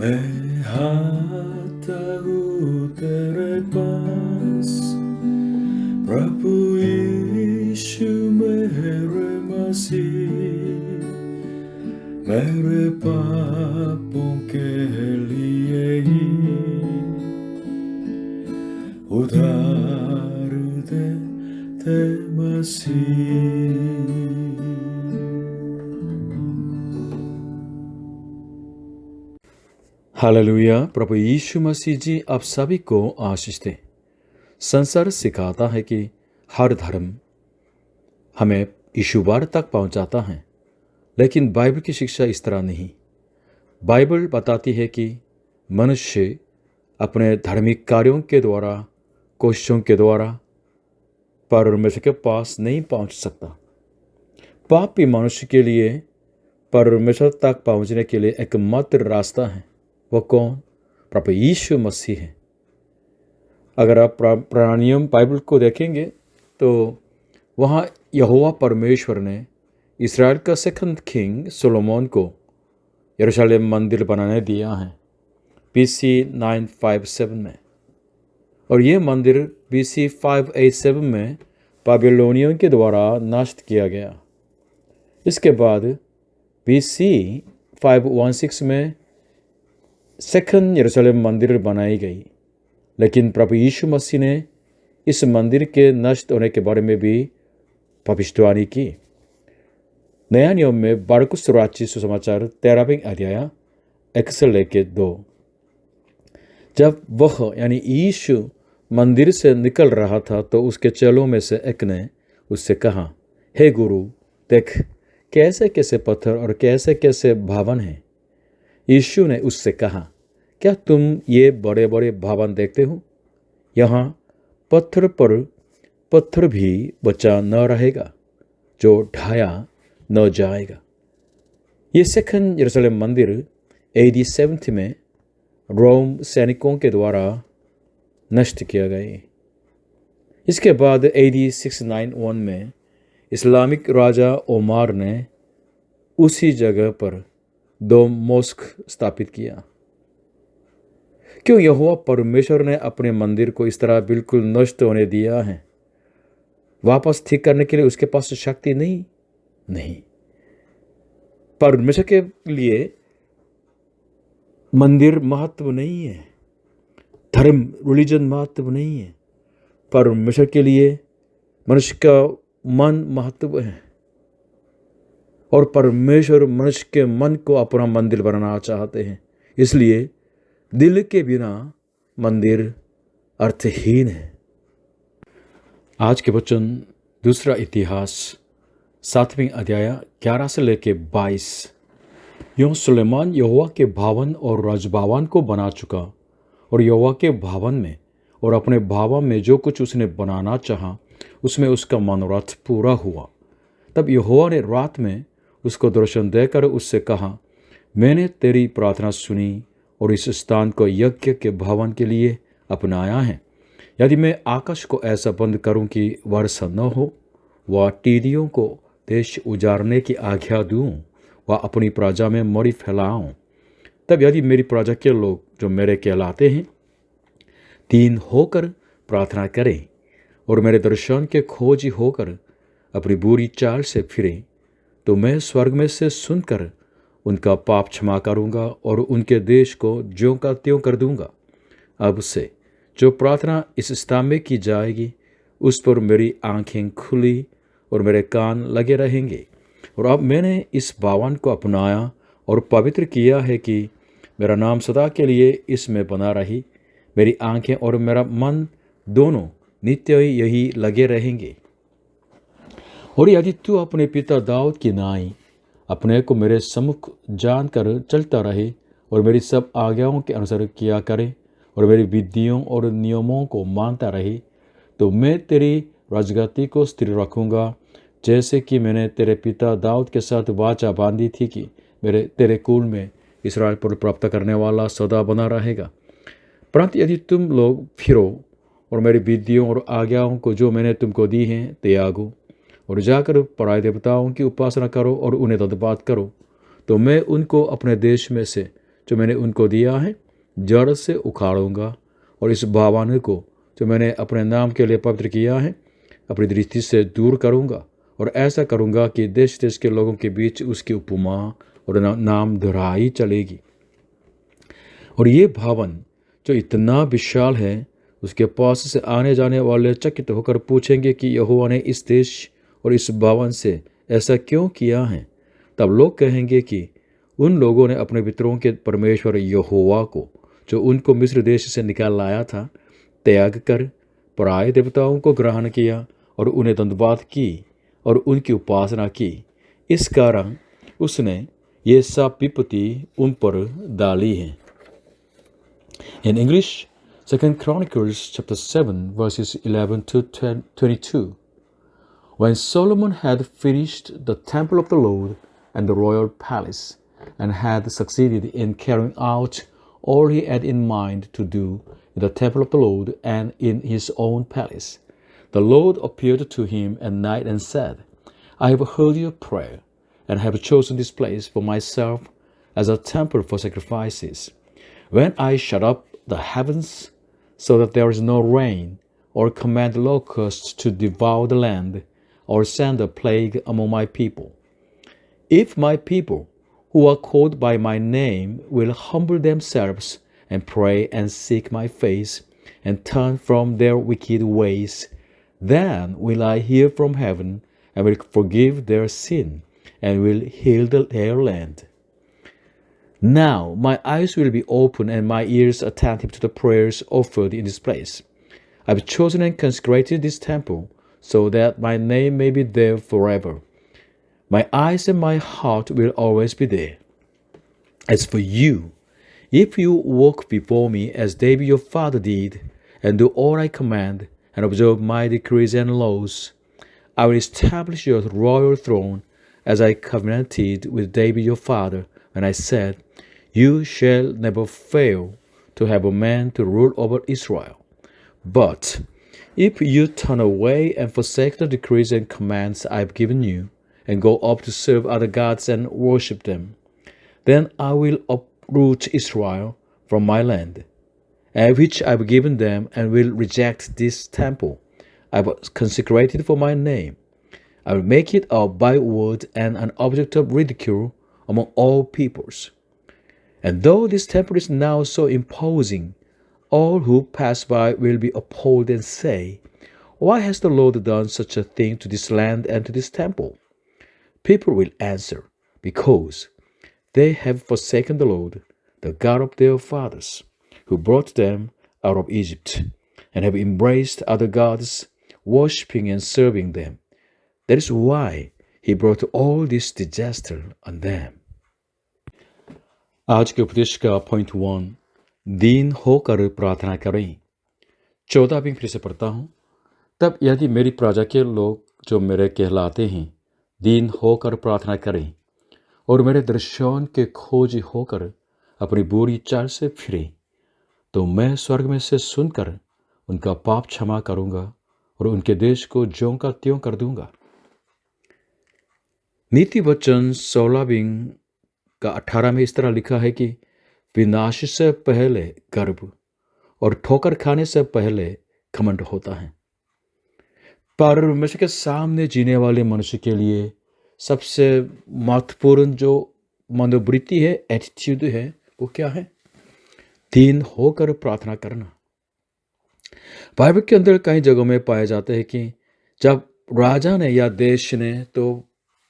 मैं आता हूँ तेरे पास, प्रभु यीशु मेरे मसीह, मेरे पापों के लिए ही उधार दे मसीह। हालेलुया। प्रभु यीशु मसीह जी आप सभी को आशीष दें। संसार सिखाता है कि हर धर्म हमें यीशुवार तक पहुंचाता है, लेकिन बाइबल की शिक्षा इस तरह नहीं। बाइबल बताती है कि मनुष्य अपने धार्मिक कार्यों के द्वारा, कोशिशों के द्वारा परमेश्वर के पास नहीं पहुंच सकता। पापी मनुष्य के लिए परमेश्वर तक पहुंचने के लिए एकमात्र रास्ता है, वो कौन? प्रभु यीशु मसीह है। अगर आप प्राणियों बाइबल को देखेंगे तो वहाँ यहोवा परमेश्वर ने इस्राएल का सेकंड किंग सोलोमन को यरूशलेम मंदिर बनाने दिया है BC 957 में, और ये मंदिर BC 587 में बाबिलोनियों के द्वारा नष्ट किया गया। इसके बाद BC 516 में सेकंड यरूशलेम मंदिर बनाई गई, लेकिन प्रभु यीशु मसीह ने इस मंदिर के नष्ट होने के बारे में भी भविष्यवाणी की। नया नियम में मरकुस रचित सुसमाचार 13वें अध्याय 1 से लेकर 2, जब वह यानी यीशु मंदिर से निकल रहा था तो उसके चेलों में से एक ने उससे कहा, हे गुरु, देख कैसे कैसे पत्थर और कैसे कैसे भवन हैं। यीशु ने उससे कहा, क्या तुम ये बड़े बड़े भवन देखते हो? यहाँ पत्थर पर पत्थर भी बचा न रहेगा जो ढाया न जाएगा। ये सेकंड यरूशलेम मंदिर AD 70 में रोम सैनिकों के द्वारा नष्ट किया गया। इसके बाद AD 691 में इस्लामिक राजा ओमार ने उसी जगह पर 2 मोस्क स्थापित किया। क्यों यहोवा परमेश्वर ने अपने मंदिर को इस तरह बिल्कुल नष्ट होने दिया है? वापस ठीक करने के लिए उसके पास शक्ति नहीं। परमेश्वर के लिए मंदिर महत्व नहीं है, धर्म रिलीजन महत्व नहीं है। परमेश्वर के लिए मनुष्य का मन महत्व है, और परमेश्वर मनुष्य के मन को अपना मंदिर बनाना चाहते हैं। इसलिए दिल के बिना मंदिर अर्थहीन है। आज के वचन दूसरा इतिहास 7वें अध्याय 11 से लेकर 22। यूँ सुलेमान यहोवा के भवन और राजभवन को बना चुका, और यहोवा के भवन में और अपने भवन में जो कुछ उसने बनाना चाहा उसमें उसका मनोरथ पूरा हुआ। तब यहोवा ने रात में उसको दर्शन देकर उससे कहा, मैंने तेरी प्रार्थना सुनी और इस स्थान को यज्ञ के भवन के लिए अपनाया है। यदि मैं आकाश को ऐसा बंद करूं कि वर्षा न हो, व टिड्डियों को देश उजाड़ने की आज्ञा दूं, व अपनी प्रजा में मरी फैलाऊं, तब यदि मेरी प्रजा के लोग जो मेरे कहलाते हैं दीन होकर प्रार्थना करें और मेरे दर्शन के खोजी होकर अपनी बुरी चाल से फिरें, तो मैं स्वर्ग में से सुनकर उनका पाप क्षमा करूंगा और उनके देश को ज्यों का त्यों कर दूंगा। अब से जो प्रार्थना इस स्थान में की जाएगी उस पर मेरी आंखें खुली और मेरे कान लगे रहेंगे। और अब मैंने इस भवन को अपनाया और पवित्र किया है कि मेरा नाम सदा के लिए इसमें बना रही। मेरी आंखें और मेरा मन दोनों नित्य यही लगे रहेंगे। और यदि तू अपने पिता दाऊद की नाई अपने को मेरे सम्मुख जानकर चलता रहे और मेरी सब आज्ञाओं के अनुसार किया करे और मेरी विधियों और नियमों को मानता रहे, तो मैं तेरी राजगद्दी को स्थिर रखूँगा, जैसे कि मैंने तेरे पिता दाऊद के साथ वाचा बांधी थी कि तेरे कुल में इस्राएल पर प्राप्त करने वाला सदा बना रहेगा। परंतु यदि तुम लोग फिरो और मेरी विधियों और आज्ञाओं को जो मैंने तुमको दी हैं त्यागो और जाकर पराय देवताओं की उपासना करो और उन्हें धन्यवाद करो, तो मैं उनको अपने देश में से जो मैंने उनको दिया है जड़ से उखाड़ूंगा, और इस भवन को जो मैंने अपने नाम के लिए पवित्र किया है अपनी दृष्टि से दूर करूंगा, और ऐसा करूंगा कि देश देश के लोगों के बीच उसकी उपमा और नाम दोहराई चलेगी। और ये भवन जो इतना विशाल है, उसके पास से आने जाने वाले चकित होकर पूछेंगे कि यहोवा ने इस देश और इस भवन से ऐसा क्यों किया है। तब लोग कहेंगे कि उन लोगों ने अपने पितरों के परमेश्वर यहोवा को, जो उनको मिस्र देश से निकाल लाया था, त्याग कर पराये देवताओं को ग्रहण किया और उन्हें दंडवत की और उनकी उपासना की। इस कारण उसने ये सब विपत्ति उन पर डाली है। In English, 2 Chronicles chapter 7 verses 11 to 22. When Solomon had finished the temple of the Lord and the royal palace, and had succeeded in carrying out all he had in mind to do in the temple of the Lord and in his own palace, the Lord appeared to him at night and said, I have heard your prayer, and have chosen this place for myself as a temple for sacrifices. When I shut up the heavens so that there is no rain, or command locusts to devour the land, or send a plague among my people, if my people, who are called by my name, will humble themselves and pray and seek my face and turn from their wicked ways, then will I hear from heaven and will forgive their sin and will heal their land. Now my eyes will be open and my ears attentive to the prayers offered in this place. I have chosen and consecrated this temple so that my name may be there forever. My eyes and my heart will always be there. As for you, if you walk before me as David your father did, and do all I command, and observe my decrees and laws, I will establish your royal throne as I covenanted with David your father, when I said, You shall never fail to have a man to rule over Israel. But if you turn away and forsake the decrees and commands I have given you, and go up to serve other gods and worship them, then I will uproot Israel from my land, which I have given them, and will reject this temple I have consecrated for my name. I will make it a byword and an object of ridicule among all peoples. And though this temple is now so imposing, all who pass by will be appalled and say, Why has the Lord done such a thing to this land and to this temple? People will answer, Because they have forsaken the Lord, the God of their fathers, who brought them out of Egypt, and have embraced other gods, worshipping and serving them. That is why he brought all this disaster on them. आज के उपदेश का point 1, दीन होकर प्रार्थना करें। 14 भी फिर से पढ़ता हूँ। तब यदि मेरी प्रजा के लोग जो मेरे कहलाते हैं दीन होकर प्रार्थना करें और मेरे दर्शन के खोजी होकर अपनी बुरी चाल से फिरें, तो मैं स्वर्ग में से सुनकर उनका पाप क्षमा करूंगा और उनके देश को ज्यों का त्यों कर दूंगा। नीति वचन 16 का 18 में इस तरह लिखा है कि विनाश से पहले गर्व और ठोकर खाने से पहले घमंड होता है। परमेश्वर के सामने जीने वाले मनुष्य के लिए सबसे महत्वपूर्ण जो मनोवृत्ति है, एटीट्यूड है, वो क्या है? दीन होकर प्रार्थना करना। बाइबल के अंदर कई जगहों में पाया जाता है कि जब राजा ने या देश ने तो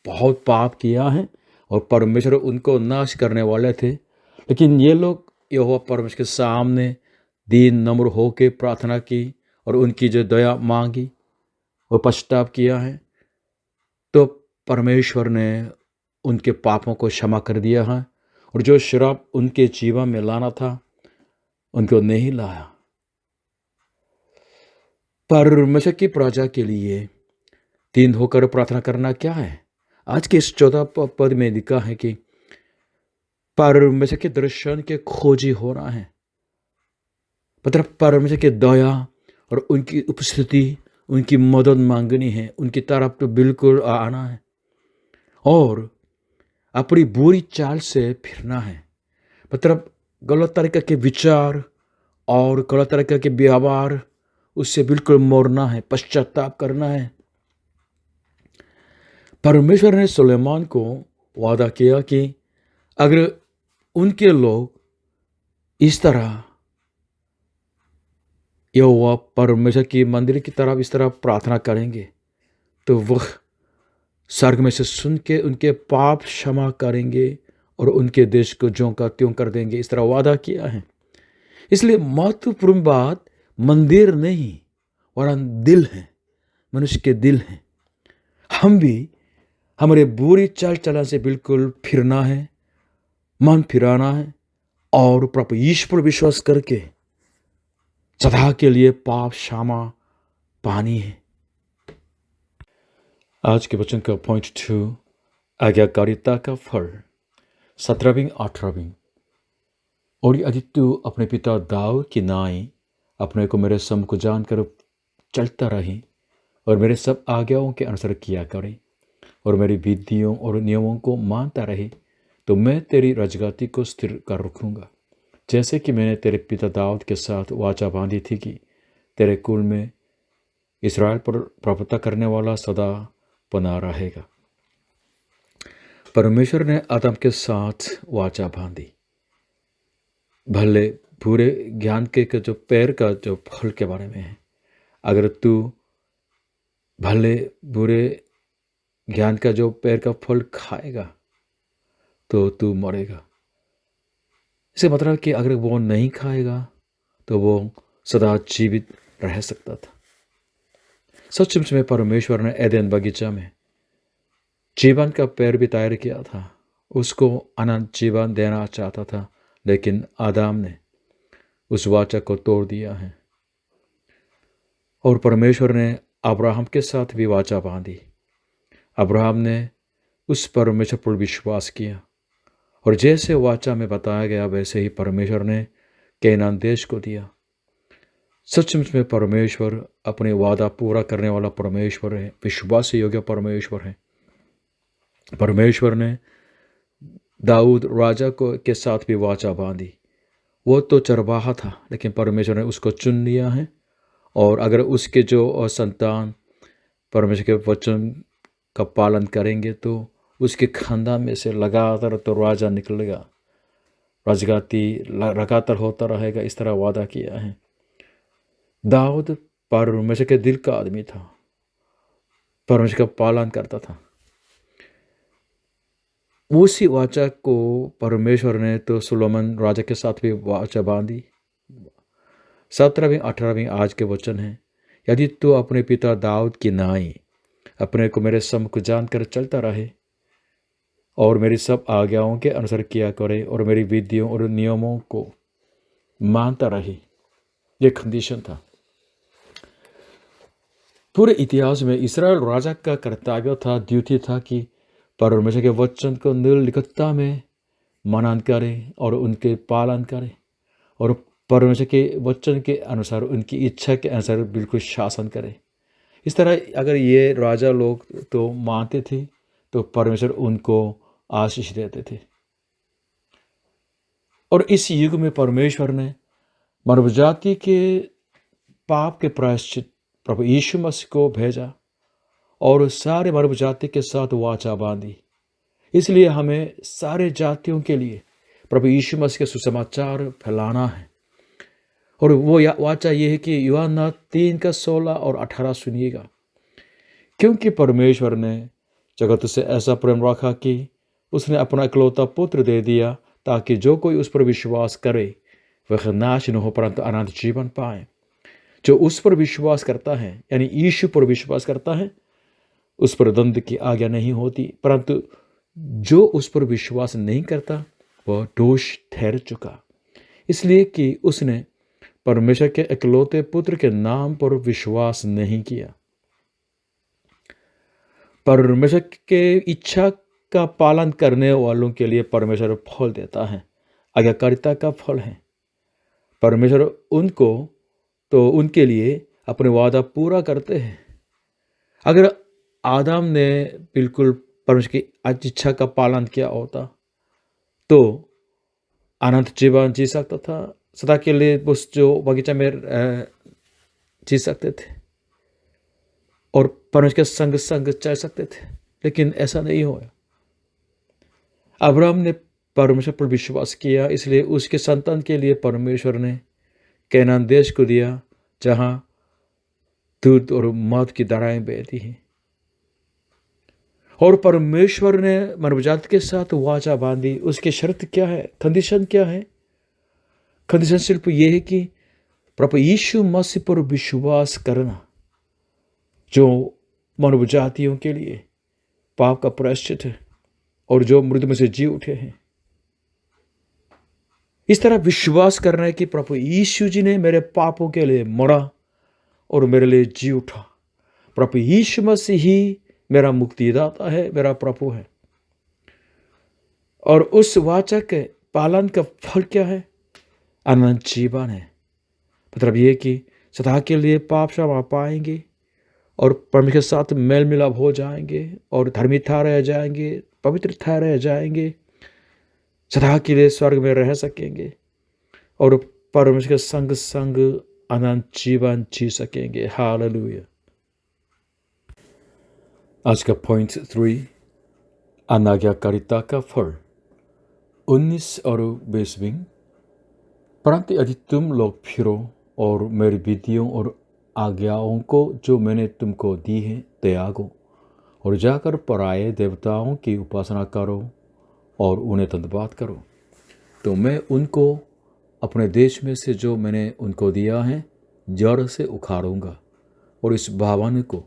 बहुत पाप किया है और परमेश्वर उनको नाश करने वाले थे, लेकिन ये लोग यहोवा परमेश्वर के सामने दीन नम्र होकर प्रार्थना की और उनकी जो दया मांगी और पश्चाताप किया है, तो परमेश्वर ने उनके पापों को क्षमा कर दिया है और जो श्राप उनके जीवन में लाना था उनको नहीं लाया। परमेश्वर की प्रजा के लिए दीन होकर प्रार्थना करना क्या है? आज के इस 14 पद में लिखा है कि परमेश्वर के दर्शन के खोजी हो रहा है, मतलब परमेश्वर के दया और उनकी उपस्थिति, उनकी मदद मांगनी है, उनकी तरफ तो बिल्कुल आना है और अपनी बुरी चाल से फिरना है। मतलब गलत तरीके के विचार और गलत तरीके के व्यवहार, उससे बिल्कुल मोड़ना है, पश्चाताप करना है। परमेश्वर ने सुलेमान को वादा किया कि अगर उनके लोग इस तरह यहोवा परमेश्वर की मंदिर की तरफ इस तरह प्रार्थना करेंगे तो वह स्वर्ग में से सुन के उनके पाप क्षमा करेंगे और उनके देश को ज्यों का त्यों कर देंगे, इस तरह वादा किया है। इसलिए महत्वपूर्ण बात मंदिर नहीं वरन दिल है, मनुष्य के दिल हैं। हम भी हमारे बुरी चाल चलन से बिल्कुल फिरना है, मन फिराना है और प्रभु यीशु पर विश्वास करके सदा के लिए पाप क्षमा पानी है। आज के वचन का पॉइंट 2, आज्ञाकारिता का फल, 17वीं 18वीं। और यदि तू अपने पिता दाऊद की नाई अपने को मेरे सम्मुख जानकर चलता रही और मेरे सब आज्ञाओं के अनुसार किया करे और मेरी विधियों और नियमों को मानता रहे, तो मैं तेरी राजगादी को स्थिर कर रखूँगा, जैसे कि मैंने तेरे पिता दाऊद के साथ वाचा बांधी थी कि तेरे कुल में इस्राएल पर प्रभुता करने वाला सदा बना रहेगा। परमेश्वर ने आदम के साथ वाचा बांधी। भले बुरे ज्ञान के जो पैर का जो फल के बारे में है, अगर तू भले बुरे ज्ञान का जो पैर का फल खाएगा तो तू मरेगा। इसे मतलब कि अगर वो नहीं खाएगा तो वो सदा जीवित रह सकता था। सचमुच में परमेश्वर ने एदेन बगीचा में जीवन का पेड़ भी तैयार किया था, उसको अनंत जीवन देना चाहता था, लेकिन आदम ने उस वाचा को तोड़ दिया है। और परमेश्वर ने अब्राहम के साथ भी वाचा बांधी। अब्राहम ने उस परमेश्वर पर विश्वास किया और जैसे वाचा में बताया गया वैसे ही परमेश्वर ने कैनान देश को दिया। सचमुच में परमेश्वर अपने वादा पूरा करने वाला परमेश्वर है, विश्वास योग्य परमेश्वर है। परमेश्वर ने दाऊद राजा को के साथ भी वाचा बांधी। वो तो चरवाहा था, लेकिन परमेश्वर ने उसको चुन लिया है और अगर उसके जो संतान परमेश्वर के वचन का पालन करेंगे तो उसके खानदान में से लगातार तो राजा निकलेगा, राजगादी लगातार होता रहेगा, इस तरह वादा किया है। दाऊद परमेश्वर के दिल का आदमी था, परमेश्वर का पालन करता था। उसी वाचा को परमेश्वर ने तो सुलेमान राजा के साथ भी वाचा बांधी। 17वीं 18वीं आज के वचन है, यदि तू अपने पिता दाऊद की नाई अपने को मेरे सम्मुख जानकर चलता रहे और मेरी सब आज्ञाओं के अनुसार किया करे और मेरी विधियों और नियमों को मानता रहे। ये कंडीशन था। पूरे इतिहास में इस्राएल राजा का कर्तव्य था, ड्यूटी था कि परमेश्वर के वचन को निर्लिप्तता में मनन करे और उनके पालन करे और परमेश्वर के वचन के अनुसार, उनकी इच्छा के अनुसार बिल्कुल शासन करे। इस तरह अगर ये राजा लोग तो मानते थे तो परमेश्वर उनको आशीष देते थे। और इस युग में परमेश्वर ने मानव जाति के पाप के प्रायश्चित प्रभु यीशु मसीह को भेजा और सारे मानव जाति के साथ वाचा बांधी। इसलिए हमें सारे जातियों के लिए प्रभु यीशु मसीह के सुसमाचार फैलाना है। और वो वाचा ये है कि यूहन्ना 3:16 और 18 सुनिएगा। क्योंकि परमेश्वर ने जगत से ऐसा प्रेम रखा कि उसने अपना इकलौता पुत्र दे दिया, ताकि जो कोई उस पर विश्वास करे वह नाश न हो परंतु अनंत जीवन पाए। जो उस पर विश्वास करता है, यानी यीशु पर विश्वास करता है, उस पर दंड की आज्ञा नहीं होती, परंतु जो उस पर विश्वास नहीं करता वह दोष ठहर चुका, इसलिए कि उसने परमेश्वर के इकलौते पुत्र के नाम पर विश्वास नहीं किया। परमेश्वर के इच्छा का पालन करने वालों के लिए परमेश्वर फल देता है, आज्ञाकारिता का फल है। परमेश्वर उनके लिए अपने वादा पूरा करते हैं। अगर आदम ने बिल्कुल परमेश्वर की इच्छा का पालन किया होता तो अनंत जीवन जी सकता था, सदा के लिए उस जो बगीचा में जी सकते थे और परमेश्वर के संग संग चल सकते थे, लेकिन ऐसा नहीं हुआ। अब्राहम ने परमेश्वर पर विश्वास किया, इसलिए उसके संतान के लिए परमेश्वर ने कैनान देश को दिया, जहां दूध और मौत की धाराएं बहती हैं। और परमेश्वर ने मानवजाति के साथ वाचा बांधी। उसकी शर्त क्या है, कंडीशन क्या है? कंडीशन सिर्फ ये है कि प्रभु यीशु मसीह पर विश्वास करना, जो मानव जातियों के लिए पाप का प्रायश्चित है और जो मृत्यु में से जी उठे हैं। इस तरह विश्वास करना है कि प्रभु यीशु जी ने मेरे पापों के लिए मरा और मेरे लिए जी उठा। प्रभु यीशु मसीह ही मेरा मुक्तिदाता है, मेरा प्रभु है। और उस वाचा के पालन का फल क्या है? अनंत जीवन है। मतलब ये कि सदा के लिए पाप क्षमा पाएंगे और परमेश्वर के साथ मेल मिलाप हो जाएंगे और धर्मी ठहराए जाएंगे, पवित्र ठहराए जाएंगे, सदा के लिए स्वर्ग में रह सकेंगे और परमेश्वर के संग संग अनंत जीवन जी सकेंगे। हालेलुया। आज का पॉइंट 3, अनाज्ञाकारिता का फल। 19 और 20। परंतु यदि तुम लोग फिरो और मेरी विधियों और आज्ञाओं को जो मैंने तुमको दी है त्यागो और जाकर पराये देवताओं की उपासना करो और उन्हें धन्यवाद करो, तो मैं उनको अपने देश में से जो मैंने उनको दिया है जड़ से उखाड़ूंगा और इस भवन को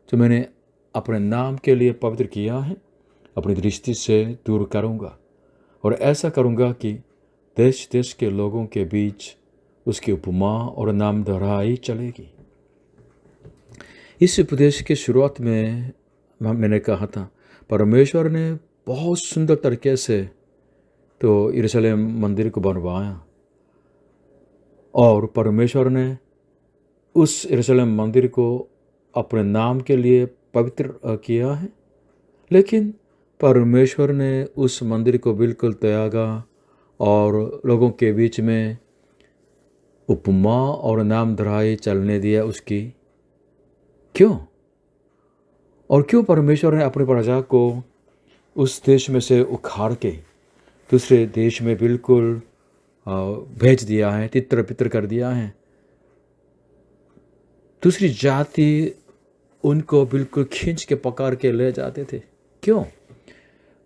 जो मैंने अपने नाम के लिए पवित्र किया है अपनी दृष्टि से दूर करूंगा। और ऐसा करूंगा कि देश देश के लोगों के बीच उसकी उपमा और नाम दोहराई चलेगी। इस उपदेश के शुरुआत में मैंने कहा था, परमेश्वर ने बहुत सुंदर तरीके से तो यरूशलेम मंदिर को बनवाया और परमेश्वर ने उस यरूशलेम मंदिर को अपने नाम के लिए पवित्र किया है। लेकिन परमेश्वर ने उस मंदिर को बिल्कुल त्यागा और लोगों के बीच में उपमा और नाम धराई चलने दिया उसकी। क्यों? और क्यों परमेश्वर ने अपनी प्रजा को उस देश में से उखाड़ के दूसरे देश में बिल्कुल भेज दिया है, तितर बितर कर दिया है? दूसरी जाति उनको बिल्कुल खींच के पकड़ के ले जाते थे। क्यों?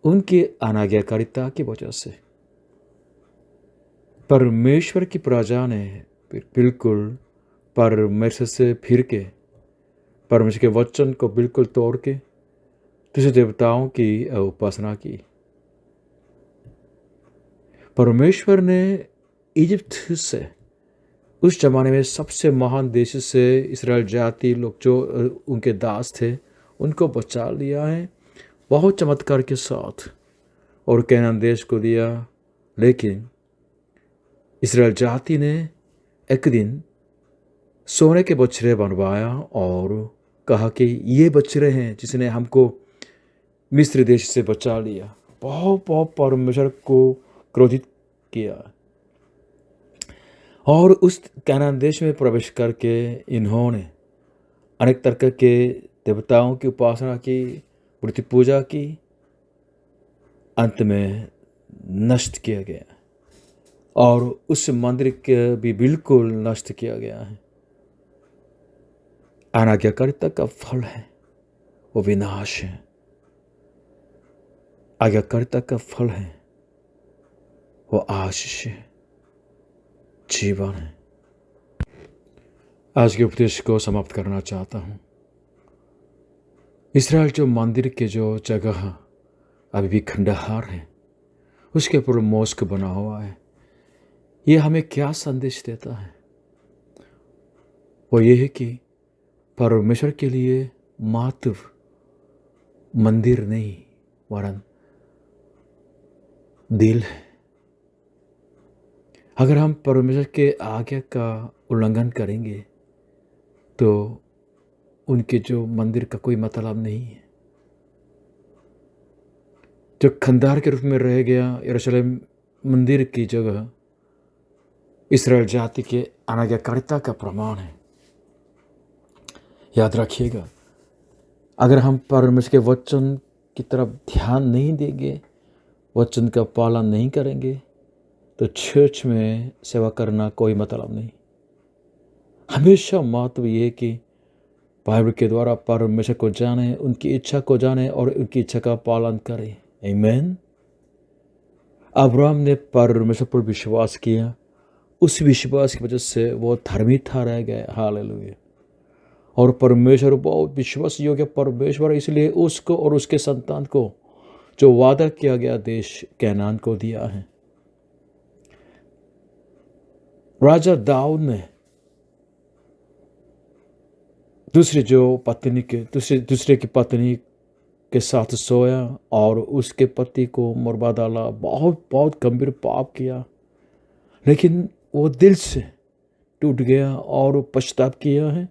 उनकी अनाज्ञाकारिता की वजह से। परमेश्वर की प्रजा ने बिल्कुल परमेश्वर से फिर के परमेश्वर के वचन को बिल्कुल तोड़ के दूसरे देवताओं की उपासना की। परमेश्वर ने इजिप्ट से, उस जमाने में सबसे महान देश से इस्राएल जाति लोग जो उनके दास थे उनको बचा लिया है बहुत चमत्कार के साथ और कैनान देश को दिया। लेकिन इस्राएल जाति ने एक दिन सोने के बछड़े बनवाया और कहा कि ये बछड़े हैं जिसने हमको मिस्र देश से बचा लिया। बहुत बहुत परमेश्वर को क्रोधित किया और उस कैनान देश में प्रवेश करके इन्होंने अनेक तरह के देवताओं की उपासना की, मूर्ति पूजा की, अंत में नष्ट किया गया और उस मंदिर के भी बिल्कुल नष्ट किया गया है। अनाज्ञाकारिता का फल है वो विनाश है, आज्ञाकारिता का फल है वो आशीष है, जीवन है। आज के उपदेश को समाप्त करना चाहता हूँ। इस्राएल जो मंदिर के जो जगह अभी भी खंडहार है उसके ऊपर मोस्क बना हुआ है, ये हमें क्या संदेश देता है? वो ये है कि परमेश्वर के लिए मात्र मंदिर नहीं वरन दिल है। अगर हम परमेश्वर के आज्ञा का उल्लंघन करेंगे तो उनके जो मंदिर का कोई मतलब नहीं है। जो खंडार के रूप में रह गया यरूशलेम मंदिर की जगह इस्राएल जाति के अनाज्ञाकारिता का प्रमाण है। याद रखिएगा, अगर हम परमेश्वर के वचन की तरफ ध्यान नहीं देंगे, वचन का पालन नहीं करेंगे, तो चर्च में सेवा करना कोई मतलब नहीं। हमेशा महत्व ये कि बाइबल के द्वारा परमेश्वर को जाने, उनकी इच्छा को जाने और उनकी इच्छा का पालन करें। आमीन। अब्राहम ने परमेश्वर पर विश्वास किया, उस विश्वास की वजह से वो धर्मी था रह गया। हालेलुया। और परमेश्वर बहुत विश्वास योग्य परमेश्वर, इसलिए उसको और उसके संतान को जो वादा किया गया देश कैनान को दिया है। राजा दाऊद ने दूसरे की पत्नी के साथ सोया और उसके पति को मरवा डाला। बहुत बहुत गंभीर पाप किया, लेकिन वो दिल से टूट गया और पश्चाताप किया है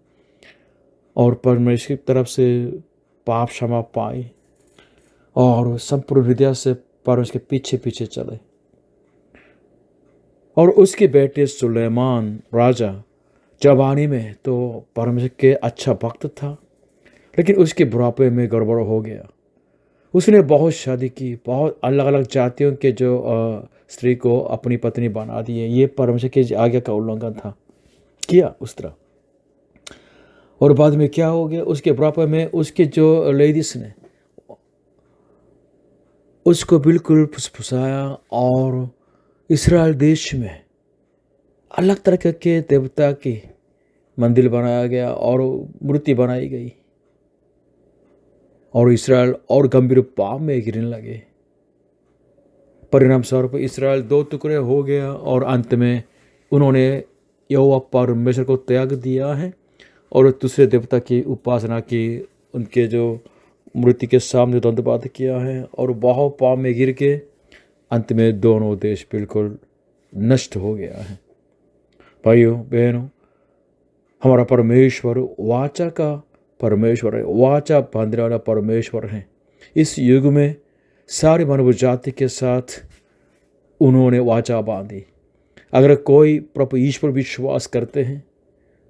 और परमेश्वर की तरफ से पाप क्षमा पाई और संपूर्ण हृदय से परमेश्वर के पीछे पीछे चले। और उसके बेटे सुलेमान राजा जवानी में तो परमेश्वर के अच्छा भक्त था, लेकिन उसके बुढ़ापे में गड़बड़ हो गया। उसने बहुत शादी की, बहुत अलग अलग जातियों के जो स्त्री को अपनी पत्नी बना दिए। ये परमेश्वर की आज्ञा का उल्लंघन था, किया उस तरह। और बाद में क्या हो गया, उसके बुढ़ापे में उसके जो लेडीज ने उसको बिल्कुल फुसफुसाया और इस्राएल देश में अलग तरह के देवता की मंदिर बनाया गया और मूर्ति बनाई गई और इस्राएल और गंभीर पाप में गिरने लगे। परिणाम स्वरूप इस्राएल दो टुकड़े हो गया और अंत में उन्होंने यहोवा परमेश्वर को त्याग दिया है और दूसरे देवता की उपासना की, उनके जो मूर्ति के सामने दंडवत किया है और बहुत पाप में गिर के अंत में दोनों देश बिल्कुल नष्ट हो गया है। भाइयों बहनों, हमारा परमेश्वर वाचा का परमेश्वर है, वाचा बांधने वाला परमेश्वर है। इस युग में सारी मानव जाति के साथ उन्होंने वाचा बांधी। अगर कोई प्रभु ईश्वर विश्वास करते हैं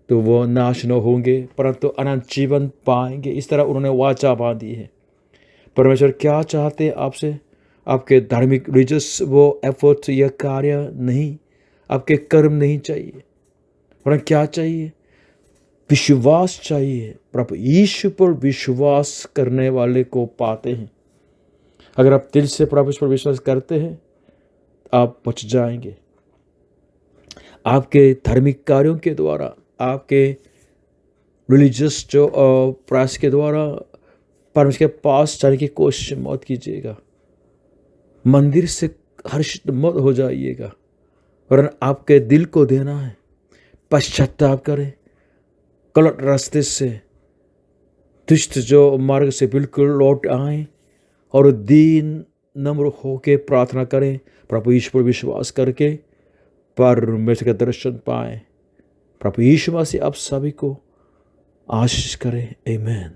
तो वो नाश न होंगे परंतु अनंत जीवन पाएंगे। इस तरह उन्होंने वाचा बांधी है। परमेश्वर क्या चाहते हैं आपसे? आपके धार्मिक रिलीजियस वो एफर्ट्स या कार्य नहीं, आपके कर्म नहीं चाहिए, वरन क्या चाहिए? विश्वास चाहिए। प्रभु यीशु पर विश्वास करने वाले को पाते हैं। अगर आप दिल से प्रभु पर विश्वास करते हैं आप बच जाएंगे। आपके धार्मिक कार्यों के द्वारा, आपके रिलीजियस जो प्रयास के द्वारा परमेश्वर के पास जाने की कोशिश मत कीजिएगा। मंदिर से हर्षित मत हो जाइएगा, वरन आपके दिल को देना है। पश्चाताप करें, गलत रास्ते से, दुष्ट जो मार्ग से बिल्कुल लौट आएं और दीन नम्र होके प्रार्थना करें। प्रभु ईश्वर विश्वास करके परमेश्वर का दर्शन पाएं। प्रभु यीशु मसीह आप सभी को आशीष करें। आमीन।